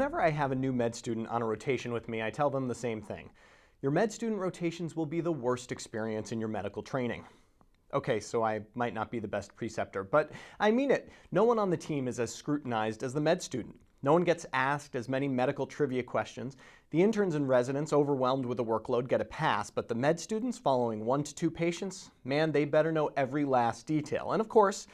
Whenever I have a new med student on a rotation with me, I tell them the same thing. Your med student rotations will be the worst experience in your medical training. Okay, so I might not be the best preceptor, but I mean it. No one on the team is as scrutinized as the med student. No one gets asked as many medical trivia questions. The interns and residents, overwhelmed with the workload, get a pass, but the med students following 1 to 2 patients, man, they better know every last detail. And of course,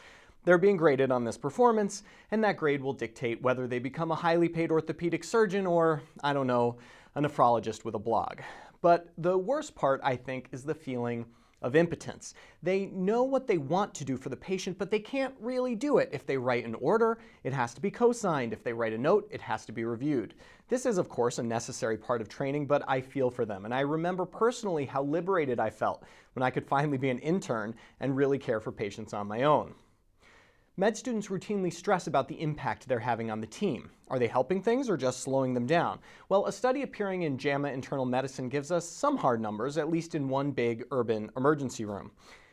they're being graded on this performance, and that grade will dictate whether they become a highly paid orthopedic surgeon or, I don't know, a nephrologist with a blog. But the worst part, I think, is the feeling of impotence. They know what they want to do for the patient, but they can't really do it. If they write an order, it has to be co-signed. If they write a note, it has to be reviewed. This is, of course, a necessary part of training, but I feel for them. And I remember personally how liberated I felt when I could finally be an intern and really care for patients on my own. Med students routinely stress about the impact they're having on the team. Are they helping things or just slowing them down? Well, a study appearing in JAMA Internal Medicine gives us some hard numbers, at least in one big urban emergency room.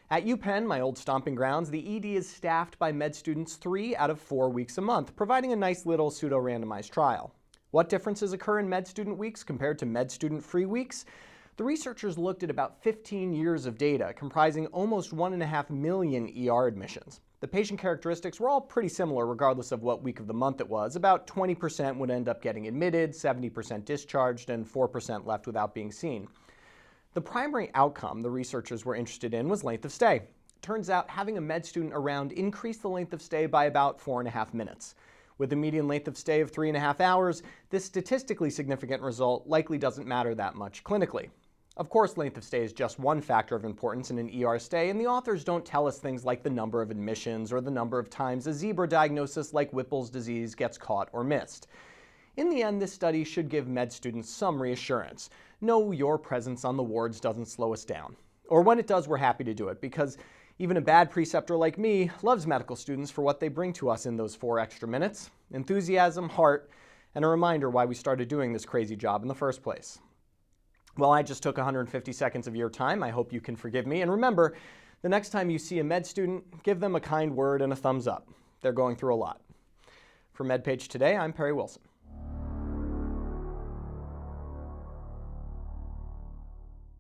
At UPenn, my old stomping grounds, the ED is staffed by med students 3 out of 4 weeks a month, providing a nice little pseudo-randomized trial. What differences occur in med student weeks compared to med student free weeks? The researchers looked at about 15 years of data, comprising almost 1.5 million ER admissions. The patient characteristics were all pretty similar regardless of what week of the month it was. About 20% would end up getting admitted, 70% discharged, and 4% left without being seen. The primary outcome the researchers were interested in was length of stay. Turns out having a med student around increased the length of stay by about 4.5 minutes. With a median length of stay of 3.5 hours, this statistically significant result likely doesn't matter that much clinically. Of course, length of stay is just one factor of importance in an ER stay, and the authors don't tell us things like the number of admissions or the number of times a zebra diagnosis like Whipple's disease gets caught or missed. In the end, this study should give med students some reassurance. No, your presence on the wards doesn't slow us down. Or when it does, we're happy to do it, because even a bad preceptor like me loves medical students for what they bring to us in those 4 extra minutes: enthusiasm, heart, and a reminder why we started doing this crazy job in the first place. Well, I just took 150 seconds of your time. I hope you can forgive me. And remember, the next time you see a med student, give them a kind word and a thumbs up. They're going through a lot. For MedPage Today, I'm Perry Wilson.